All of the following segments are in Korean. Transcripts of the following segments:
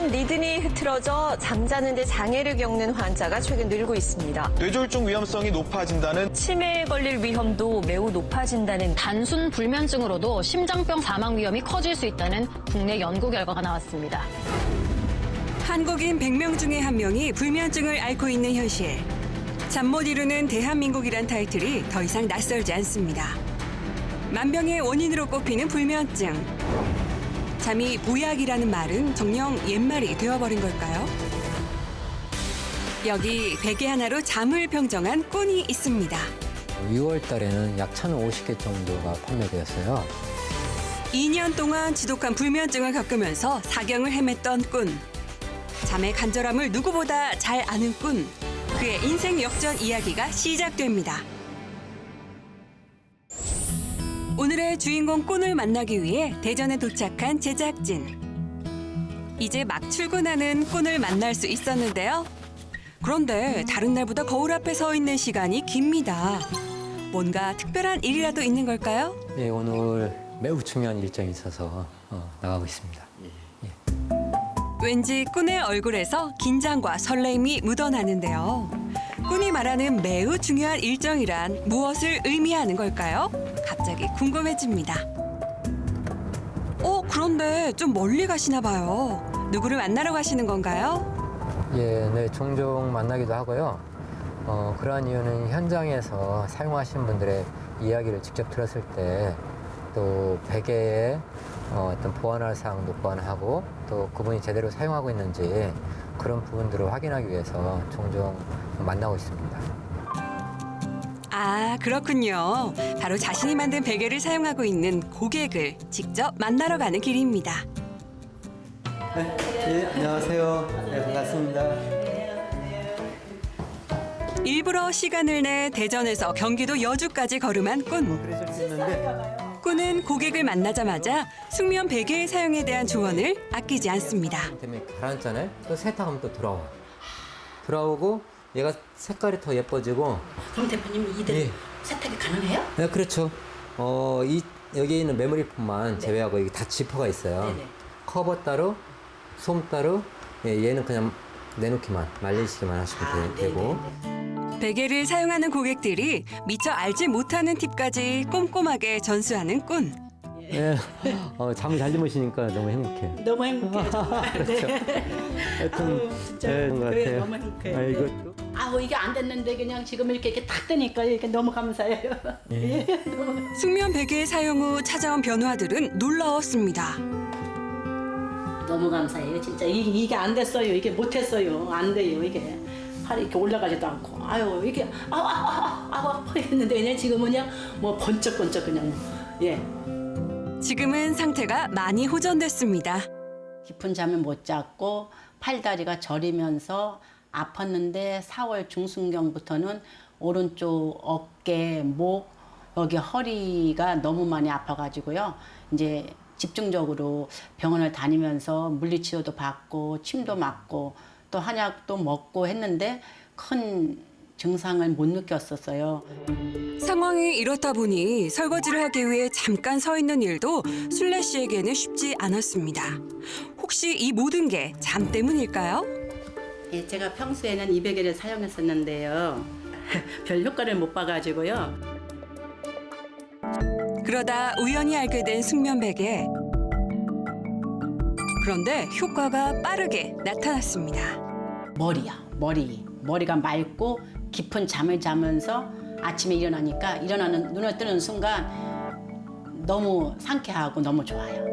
수면 리듬이 흐트러져 잠자는 데 장애를 겪는 환자가 최근 늘고 있습니다. 뇌졸중 위험성이 높아진다는 치매에 걸릴 위험도 매우 높아진다는 단순 불면증으로도 심장병 사망 위험이 커질 수 있다는 국내 연구 결과가 나왔습니다. 한국인 100명 중에 1명이 불면증을 앓고 있는 현실. 잠 못 이루는 대한민국이란 타이틀이 더 이상 낯설지 않습니다. 만병의 원인으로 꼽히는 불면증. 잠이 보약이라는 말은 정녕 옛말이 되어버린 걸까요? 여기 베개 하나로 잠을 평정한 꾼이 있습니다. 6월 달에는 약 1,050개 정도가 판매되었어요. 2년 동안 지독한 불면증을 겪으면서 사경을 헤맸던 꾼. 잠의 간절함을 누구보다 잘 아는 꾼. 그의 인생 역전 이야기가 시작됩니다. 오늘의 주인공 꾼을 만나기 위해 대전에 도착한 제작진. 이제 막 출근하는 꾼을 만날 수 있었는데요. 그런데 다른 날보다 거울 앞에 서 있는 시간이 깁니다. 뭔가 특별한 일이라도 있는 걸까요? 예, 오늘 매우 중요한 일정이 있어서 나가고 있습니다. 왠지 꾼의 얼굴에서 긴장과 설렘이 묻어나는데요. 꾼이 말하는 매우 중요한 일정이란 무엇을 의미하는 걸까요? 갑자기 궁금해집니다. 그런데 좀 멀리 가시나 봐요. 누구를 만나러 가시는 건가요? 예, 네, 종종 만나기도 하고요. 그러한 이유는 현장에서 사용하신 분들의 이야기를 직접 들었을 때 또 베개에 어떤 보완할 사항도 보완하고 또 그분이 제대로 사용하고 있는지 그런 부분들을 확인하기 위해서 종종 만나고 있습니다. 아, 그렇군요. 바로 자신이 만든 베개를 사용하고 있는 고객을 직접 만나러 가는 길입니다. 네, 안녕하세요. 네, 반갑습니다. 일부러 시간을 내 대전에서 경기도 여주까지 걸음한 꾼. 그러실 수 있는데 꾼은 고객을 만나자마자 숙면 베개의 사용에 대한 조언을 아끼지 않습니다. 때문에 가라앉잖아요. 또 세탁하면 또 돌아오고 얘가 색깔이 더 예뻐지고. 그럼 대표님 이대로 예. 세탁이 가능해요? 네, 그렇죠. 여기 있는 메모리폼만 제외하고 이게 다 지퍼가 있어요. 네네. 커버 따로, 솜 따로. 예, 얘는 그냥 내놓기만, 말리시기만 하시면 되고. 베개를 사용하는 고객들이 미처 알지 못하는 팁까지 꼼꼼하게 전수하는 꾼. 예, 잠을 잘 주무시니까 너무 행복해요. 너무 행복해요. 정말. 네. 하여튼, 그런 것 그래, 같아요. 너무 행복해요. 아이고. 아우 이게 안 됐는데 그냥 지금 이렇게 딱 되니까 이렇게 너무 감사해요. 예. 너무. 숙면 베개 사용 후 찾아온 변화들은 놀라웠습니다. 너무 감사해요. 진짜 이게 안 됐어요. 이게 못했어요. 안 돼요. 이게 팔이 이렇게 올라가지도 않고. 아유 이게 아파 했는데 그냥 지금은 그냥 뭐 번쩍번쩍 그냥 예. 지금은 상태가 많이 호전됐습니다. 깊은 잠을 못 잤고 팔다리가 저리면서 아팠는데 4월 중순경부터는 오른쪽 어깨, 목, 여기 허리가 너무 많이 아파가지고요. 이제 집중적으로 병원을 다니면서 물리치료도 받고 침도 맞고 또 한약도 먹고 했는데 큰 증상을 못 느꼈었어요. 상황이 이렇다 보니 설거지를 하기 위해 잠깐 서 있는 일도 순례 씨에게는 쉽지 않았습니다. 혹시 이 모든 게 잠 때문일까요? 예, 제가 평소에는 이 베개를 사용했었는데요. 별 효과를 못 봐가지고요. 그러다 우연히 알게 된 숙면 베개. 그런데 효과가 빠르게 나타났습니다. 머리가 맑고 깊은 잠을 자면서 아침에 눈을 뜨는 순간 너무 상쾌하고 너무 좋아요.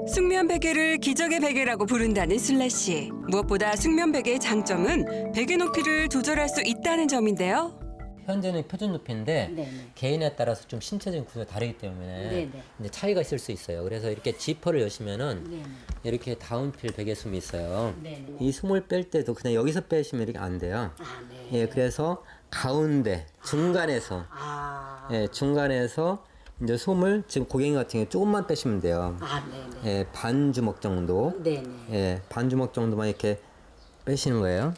숙면 베개를 기적의 베개라고 부른다는 슬래 씨. 무엇보다 숙면 베개의 장점은 베개 높이를 조절할 수 있다는 점인데요. 현재는 표준 높이인데 네네. 개인에 따라서 좀 신체적인 구조가 다르기 때문에 네네. 이제 차이가 있을 수 있어요. 그래서 이렇게 지퍼를 여시면은 네네. 이렇게 다운필 베개솜이 있어요. 네네. 이 솜을 뺄 때도 그냥 여기서 빼시면 이렇게 안 돼요. 아, 네. 예, 그래서 가운데 중간에서 중간에서 이제 솜을 지금 고객님 같은 경우 조금만 빼시면 돼요. 네네. 예, 반 주먹 정도. 네네. 예, 반 주먹 정도만 이렇게 빼시는 거예요.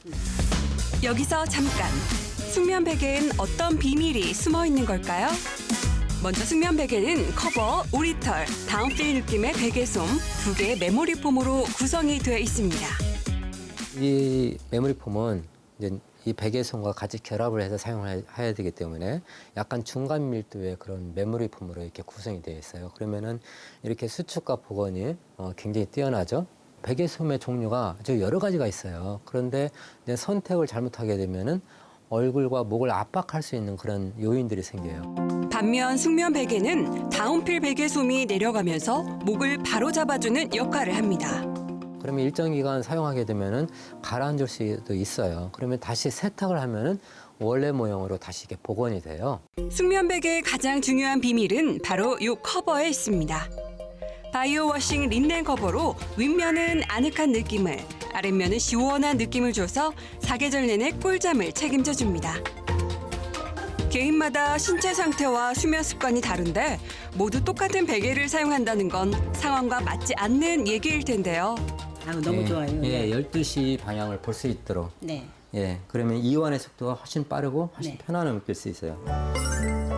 여기서 잠깐. 숙면 베개엔 어떤 비밀이 숨어 있는 걸까요? 먼저 숙면 베개는 커버, 오리털, 다운필 느낌의 베개솜, 2개의 메모리 폼으로 구성이 되어 있습니다. 이 메모리 폼은 이제 이 베개솜과 같이 결합을 해서 사용을 해야 되기 때문에 약간 중간 밀도의 그런 메모리 폼으로 이렇게 구성이 되어 있어요. 그러면은 이렇게 수축과 복원이 굉장히 뛰어나죠. 베개솜의 종류가 아주 여러 가지가 있어요. 그런데 이제 선택을 잘못하게 되면은 얼굴과 목을 압박할 수 있는 그런 요인들이 생겨요. 반면 숙면 베개는 다운필 베개솜이 내려가면서 목을 바로 잡아주는 역할을 합니다. 그러면 일정 기간 사용하게 되면은 가라앉을 수도 있어요. 그러면 다시 세탁을 하면은 원래 모형으로 다시 이렇게 복원이 돼요. 숙면 베개의 가장 중요한 비밀은 바로 이 커버에 있습니다. 바이오 워싱 린넨 커버로 윗면은 아늑한 느낌을, 아랫면은 시원한 느낌을 줘서 사계절 내내 꿀잠을 책임져 줍니다. 개인마다 신체 상태와 수면 습관이 다른데 모두 똑같은 베개를 사용한다는 건 상황과 맞지 않는 얘기일 텐데요. 아유, 너무 좋아요. 예, 12시 방향을 볼 수 있도록. 네. 예, 그러면 이완의 속도가 훨씬 빠르고 훨씬 네. 편안함을 느낄 수 있어요.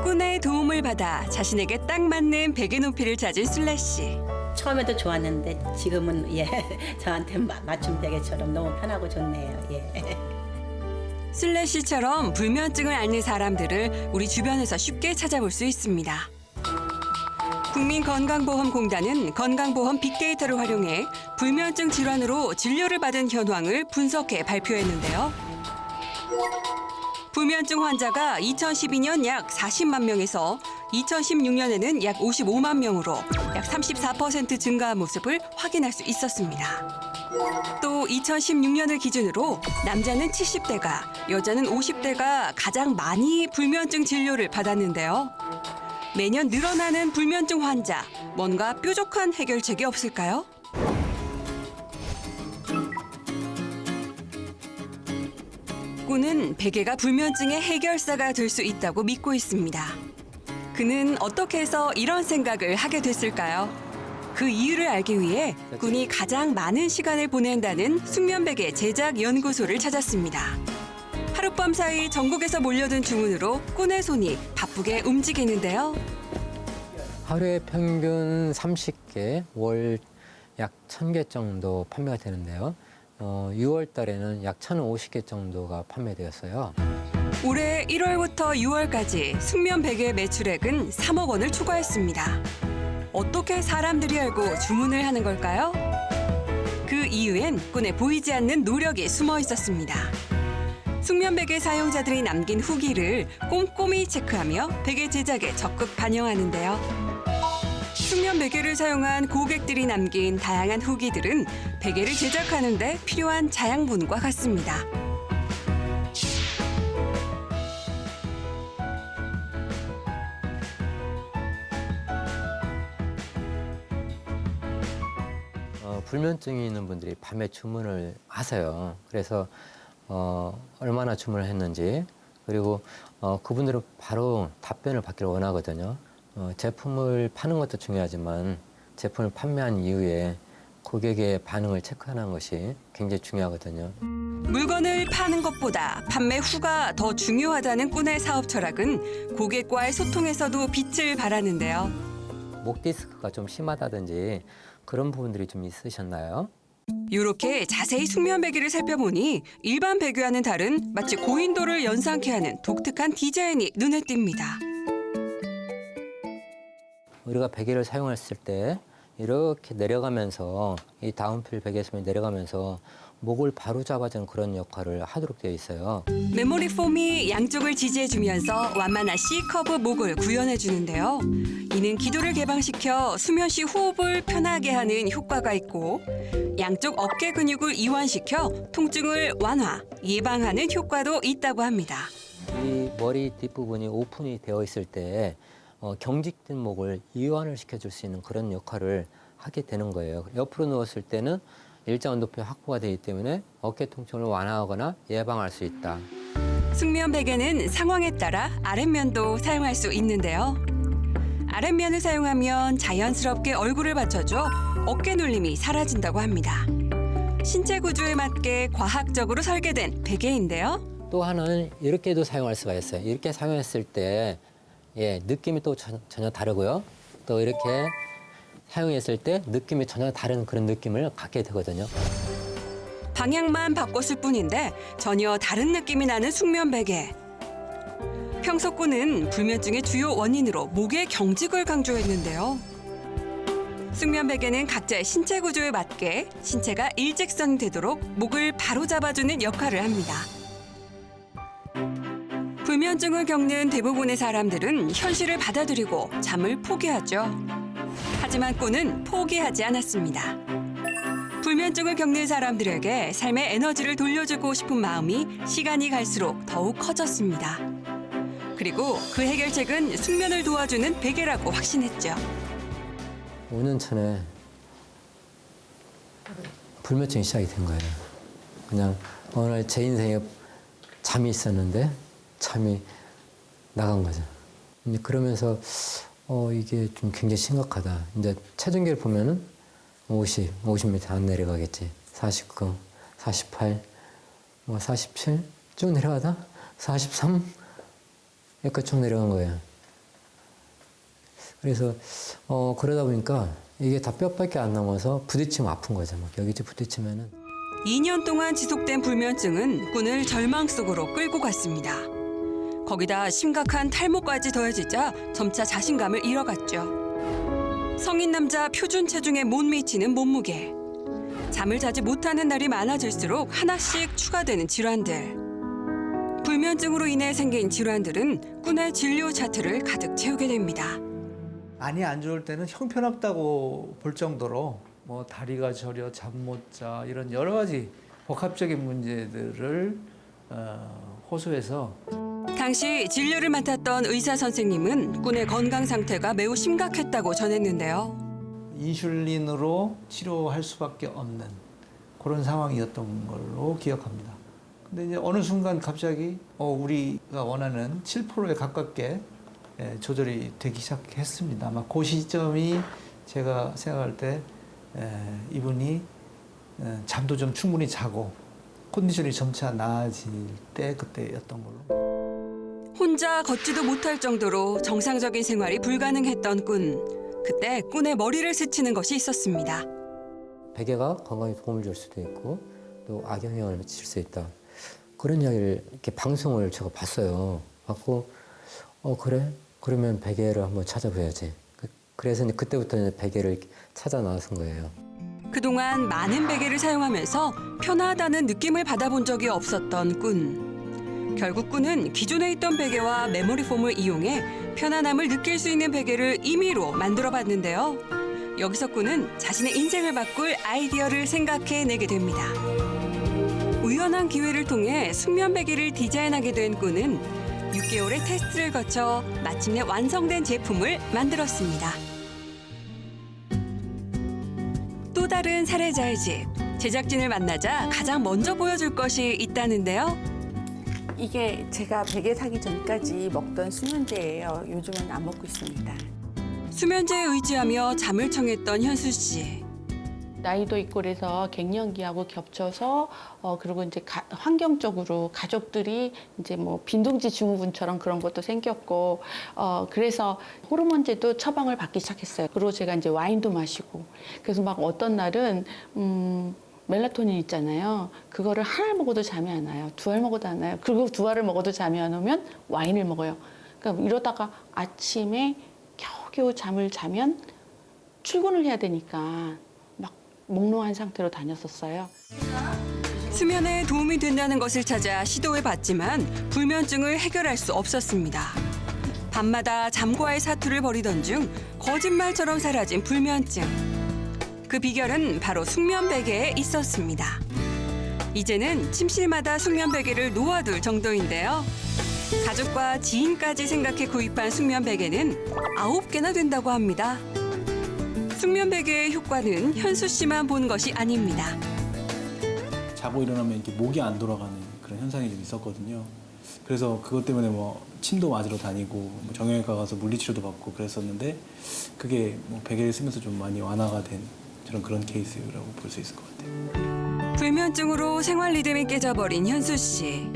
꾼의 도움을 받아 자신에게 딱 맞는 베개 높이를 찾은 슬래시. 처음에도 좋았는데 지금은 예 저한테 맞춤 베개처럼 너무 편하고 좋네요. 예. 슬래시처럼 불면증을 앓는 사람들을 우리 주변에서 쉽게 찾아볼 수 있습니다. 국민건강보험공단은 건강보험 빅데이터를 활용해 불면증 질환으로 진료를 받은 현황을 분석해 발표했는데요. 불면증 환자가 2012년 약 40만 명에서 2016년에는 약 55만 명으로 약 34% 증가한 모습을 확인할 수 있었습니다. 또 2016년을 기준으로 남자는 70대가, 여자는 50대가 가장 많이 불면증 진료를 받았는데요. 매년 늘어나는 불면증 환자, 뭔가 뾰족한 해결책이 없을까요? 꾼은 베개가 불면증의 해결사가 될 수 있다고 믿고 있습니다. 그는 어떻게 해서 이런 생각을 하게 됐을까요? 그 이유를 알기 위해 꾼이 가장 많은 시간을 보낸다는 숙면베개 제작 연구소를 찾았습니다. 하룻밤 사이 전국에서 몰려든 주문으로 꾼의 손이 바쁘게 움직이는데요. 하루에 평균 30개, 월 약 1000개 정도 판매가 되는데요. 6월 달에는 약 1050개 정도가 판매되었어요. 올해 1월부터 6월까지 숙면 베개 매출액은 3억 원을 추가했습니다. 어떻게 사람들이 알고 주문을 하는 걸까요? 그 이유엔 꾼의 보이지 않는 노력이 숨어 있었습니다. 숙면 베개 사용자들이 남긴 후기를 꼼꼼히 체크하며 베개 제작에 적극 반영하는데요. 숙면 베개를 사용한 고객들이 남긴 다양한 후기들은 베개를 제작하는 데 필요한 자양분과 같습니다. 불면증이 있는 분들이 밤에 주문을 하세요. 그래서 얼마나 주문을 했는지, 그리고 그분들은 바로 답변을 받기를 원하거든요. 제품을 파는 것도 중요하지만 제품을 판매한 이후에 고객의 반응을 체크하는 것이 굉장히 중요하거든요. 물건을 파는 것보다 판매 후가 더 중요하다는 꾼의 사업 철학은 고객과의 소통에서도 빛을 발하는데요. 목 디스크가 좀 심하다든지 그런 부분들이 좀 있으셨나요? 이렇게 자세히 숙면 베개를 살펴보니 일반 베개와는 다른 마치 고인돌을 연상케 하는 독특한 디자인이 눈에 띕니다. 우리가 베개를 사용했을 때 이렇게 내려가면서 이 다운필 베개솜이 내려가면서 목을 바로 잡아주는 그런 역할을 하도록 되어 있어요. 메모리 폼이 양쪽을 지지해주면서 완만한 C커브 목을 구현해주는데요. 이는 기도를 개방시켜 수면 시 호흡을 편하게 하는 효과가 있고 양쪽 어깨 근육을 이완시켜 통증을 완화, 예방하는 효과도 있다고 합니다. 이 머리 뒷부분이 오픈이 되어 있을 때 경직된 목을 이완을 시켜줄 수 있는 그런 역할을 하게 되는 거예요. 옆으로 누웠을 때는 일정한 높이 확보가 되기 때문에 어깨 통증을 완화하거나 예방할 수 있다. 숙면 베개는 상황에 따라 아랫면도 사용할 수 있는데요. 아랫면을 사용하면 자연스럽게 얼굴을 받쳐줘 어깨 눌림이 사라진다고 합니다. 신체 구조에 맞게 과학적으로 설계된 베개인데요. 또 하나는 이렇게도 사용할 수가 있어요. 이렇게 사용했을 때 느낌이 또 전혀 다르고요. 또 이렇게 사용했을 때 느낌이 전혀 다른 그런 느낌을 갖게 되거든요. 방향만 바꿨을 뿐인데 전혀 다른 느낌이 나는 숙면 베개. 평소 꾼은 불면증의 주요 원인으로 목의 경직을 강조했는데요. 숙면 베개는 각자의 신체 구조에 맞게 신체가 일직선이 되도록 목을 바로 잡아주는 역할을 합니다. 불면증을 겪는 대부분의 사람들은 현실을 받아들이고 잠을 포기하죠. 하지만 꾼은 포기하지 않았습니다. 불면증을 겪는 사람들에게 삶의 에너지를 돌려주고 싶은 마음이 시간이 갈수록 더욱 커졌습니다. 그리고 그 해결책은 숙면을 도와주는 베개라고 확신했죠. 5년 전에 불면증이 시작이 된 거예요. 그냥 어느 날 제 인생에 잠이 있었는데 잠이 나간 거죠. 이제 그러면서 이게 좀 굉장히 심각하다. 이제 체중계를 보면은 50m 안 내려가겠지. 49, 48, 47 쭉 내려가다 43 여기까지 쭉 내려간 거예요. 그래서 그러다 보니까 이게 다 뼈밖에 안 남아서 부딪히면 아픈 거죠. 막 여기저기 부딪히면은. 2년 동안 지속된 불면증은 꾼을 절망 속으로 끌고 갔습니다. 거기다 심각한 탈모까지 더해지자 점차 자신감을 잃어갔죠. 성인 남자 표준 체중에 못 미치는 몸무게. 잠을 자지 못하는 날이 많아질수록 하나씩 추가되는 질환들. 불면증으로 인해 생긴 질환들은 꾼의 진료 차트를 가득 채우게 됩니다. 많이 안 좋을 때는 형편없다고 볼 정도로 뭐 다리가 저려, 잠 못 자 이런 여러 가지 복합적인 문제들을 호소해서 당시 진료를 맡았던 의사 선생님은 꾼의 건강 상태가 매우 심각했다고 전했는데요. 인슐린으로 치료할 수밖에 없는 그런 상황이었던 걸로 기억합니다. 근데 이제 어느 순간 갑자기 우리가 원하는 7%에 가깝게 조절이 되기 시작했습니다. 아마 그 시점이 제가 생각할 때 이분이 잠도 좀 충분히 자고 컨디션이 점차 나아질 때 그때였던 걸로. 혼자 걷지도 못할 정도로 정상적인 생활이 불가능했던 꾼. 그때 꾼의 머리를 스치는 것이 있었습니다. 베개가 건강에 도움을 줄 수도 있고 또 악영향을 미칠 수 있다. 그런 이야기를 이렇게 방송을 제가 봤어요. 봤고 그래? 그러면 베개를 한번 찾아봐야지. 그래서 이제 그때부터 이제 베개를 찾아 나선 거예요. 그동안 많은 베개를 사용하면서 편하다는 느낌을 받아본 적이 없었던 꾼. 결국 꾼은 기존에 있던 베개와 메모리 폼을 이용해 편안함을 느낄 수 있는 베개를 임의로 만들어 봤는데요. 여기서 꾼은 자신의 인생을 바꿀 아이디어를 생각해내게 됩니다. 우연한 기회를 통해 숙면 베개를 디자인하게 된 꾼은 6개월의 테스트를 거쳐 마침내 완성된 제품을 만들었습니다. 또 다른 사례자의 집. 제작진을 만나자 가장 먼저 보여줄 것이 있다는데요. 이게 제가 베개 사기 전까지 먹던 수면제예요. 요즘은 안 먹고 있습니다. 수면제에 의지하며 잠을 청했던 현수 씨. 나이도 있고 그래서 갱년기하고 겹쳐서 그리고 이제 환경적으로 가족들이 이제 뭐 빈둥지 증후군처럼 그런 것도 생겼고 그래서 호르몬제도 처방을 받기 시작했어요. 그리고 제가 이제 와인도 마시고 그래서 막 어떤 날은 멜라토닌 있잖아요. 그거를 하나를 먹어도 잠이 안 와요. 두 알 먹어도 안 와요. 그리고 두 알을 먹어도 잠이 안 오면 와인을 먹어요. 그러니까 이러다가 아침에 겨우겨우 잠을 자면 출근을 해야 되니까 막 몽롱한 상태로 다녔었어요. 수면에 도움이 된다는 것을 찾아 시도해봤지만 불면증을 해결할 수 없었습니다. 밤마다 잠과의 사투를 벌이던 중 거짓말처럼 사라진 불면증. 그 비결은 바로 숙면 베개에 있었습니다. 이제는 침실마다 숙면 베개를 놓아둘 정도인데요. 가족과 지인까지 생각해 구입한 숙면 베개는 9개나 된다고 합니다. 숙면 베개의 효과는 현수 씨만 본 것이 아닙니다. 자고 일어나면 이렇게 목이 안 돌아가는 그런 현상이 좀 있었거든요. 그래서 그것 때문에 뭐 침도 맞으러 다니고 뭐 정형외과 가서 물리치료도 받고 그랬었는데 그게 뭐 베개를 쓰면서 좀 많이 완화가 된 그런 케이스라고 볼 수 있을 것 같아요. 불면증으로 생활 리듬이 깨져버린 현수 씨.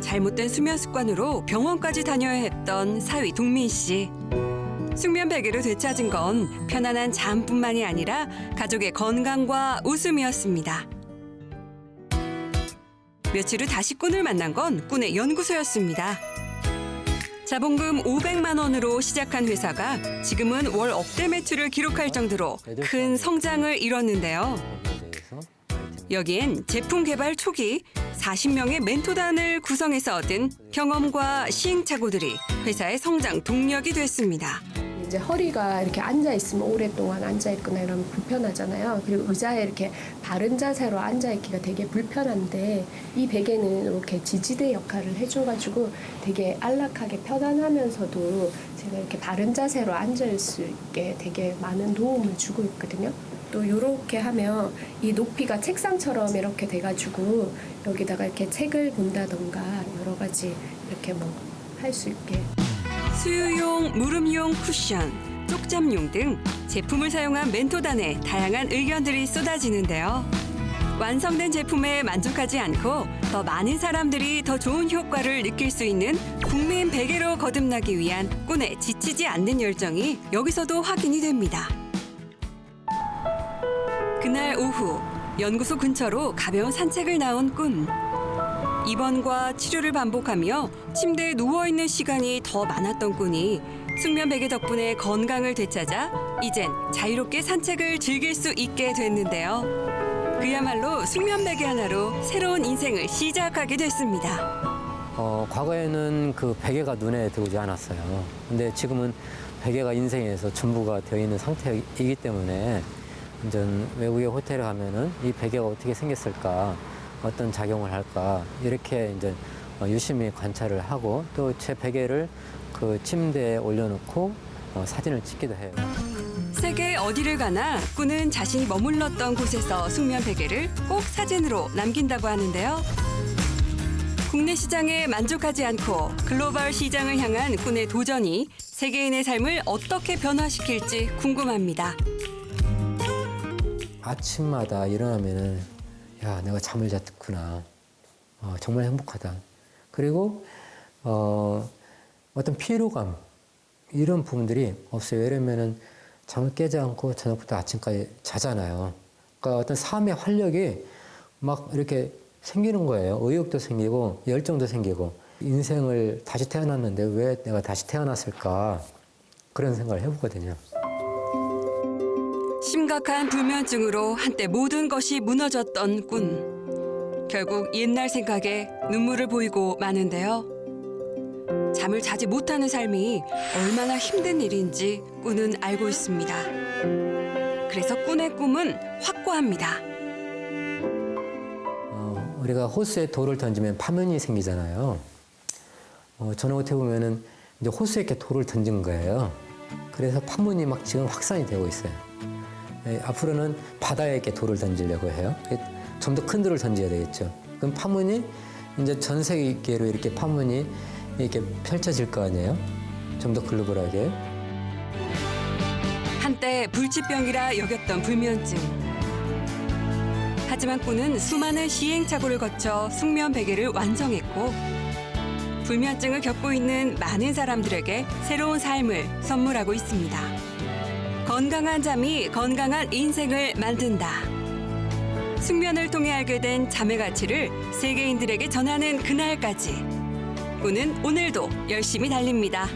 잘못된 수면 습관으로 병원까지 다녀야 했던 사위 동민 씨. 숙면 베개로 되찾은 건 편안한 잠뿐만이 아니라 가족의 건강과 웃음이었습니다. 며칠 후 다시 꾼을 만난 건 꾼의 연구소였습니다. 자본금 500만 원으로 시작한 회사가 지금은 월 억대 매출을 기록할 정도로 큰 성장을 이뤘는데요. 여기엔 제품 개발 초기 40명의 멘토단을 구성해서 얻은 경험과 시행착오들이 회사의 성장 동력이 됐습니다. 이제 허리가 이렇게 앉아 있으면 오랫동안 앉아 있거나 이러면 불편하잖아요. 그리고 의자에 이렇게 바른 자세로 앉아 있기가 되게 불편한데 이 베개는 이렇게 지지대 역할을 해줘가지고 되게 안락하게 편안하면서도 제가 이렇게 바른 자세로 앉을 수 있게 되게 많은 도움을 주고 있거든요. 또 이렇게 하면 이 높이가 책상처럼 이렇게 돼가지고 여기다가 이렇게 책을 본다던가 여러 가지 이렇게 뭐 할 수 있게. 수유용, 무릎용 쿠션, 쪽잠용 등 제품을 사용한 멘토단에 다양한 의견들이 쏟아지는데요. 완성된 제품에 만족하지 않고 더 많은 사람들이 더 좋은 효과를 느낄 수 있는 국민 베개로 거듭나기 위한 꾼의 지치지 않는 열정이 여기서도 확인이 됩니다. 그날 오후 연구소 근처로 가벼운 산책을 나온 꾼. 입원과 치료를 반복하며 침대에 누워있는 시간이 더 많았던 꾼이 숙면 베개 덕분에 건강을 되찾아 이젠 자유롭게 산책을 즐길 수 있게 됐는데요. 그야말로 숙면 베개 하나로 새로운 인생을 시작하게 됐습니다. 과거에는 그 베개가 눈에 들어오지 않았어요. 근데 지금은 베개가 인생에서 전부가 되어 있는 상태이기 때문에 이제 외국의 호텔에 가면은 이 베개가 어떻게 생겼을까, 어떤 작용을 할까 이렇게 이제 유심히 관찰을 하고 또 제 베개를 그 침대에 올려놓고 사진을 찍기도 해요. 세계 어디를 가나 꾼은 자신이 머물렀던 곳에서 숙면 베개를 꼭 사진으로 남긴다고 하는데요. 국내 시장에 만족하지 않고 글로벌 시장을 향한 꾼의 도전이 세계인의 삶을 어떻게 변화시킬지 궁금합니다. 아침마다 일어나면은 야, 내가 잠을 잤구나. 정말 행복하다. 그리고 어떤 피로감 이런 부분들이 없어요. 왜냐면은 잠을 깨지 않고 저녁부터 아침까지 자잖아요. 그러니까 어떤 삶의 활력이 막 이렇게 생기는 거예요. 의욕도 생기고 열정도 생기고 인생을 다시 태어났는데 왜 내가 다시 태어났을까 그런 생각을 해보거든요. 심각한 불면증으로 한때 모든 것이 무너졌던 꾼. 결국 옛날 생각에 눈물을 보이고 마는데요. 잠을 자지 못하는 삶이 얼마나 힘든 일인지 꾼은 알고 있습니다. 그래서 꾼의 꿈은 확고합니다. 우리가 호수에 돌을 던지면 파문이 생기잖아요. 저는 어떻게 보면은 이제 호수에 이렇게 돌을 던진 거예요. 그래서 파문이 막 지금 확산이 되고 있어요. 앞으로는 바다에 이렇게 돌을 던지려고 해요. 좀 더 큰 돌을 던져야 되겠죠. 그럼 파문이 이제 전 세계로 이렇게 파문이 이렇게 펼쳐질 거 아니에요? 좀 더 글로벌하게. 한때 불치병이라 여겼던 불면증. 하지만 꾼은 수많은 시행착오를 거쳐 숙면 베개를 완성했고 불면증을 겪고 있는 많은 사람들에게 새로운 삶을 선물하고 있습니다. 건강한 잠이 건강한 인생을 만든다. 숙면을 통해 알게 된 잠의 가치를 세계인들에게 전하는 그날까지 꾼은 오늘도 열심히 달립니다.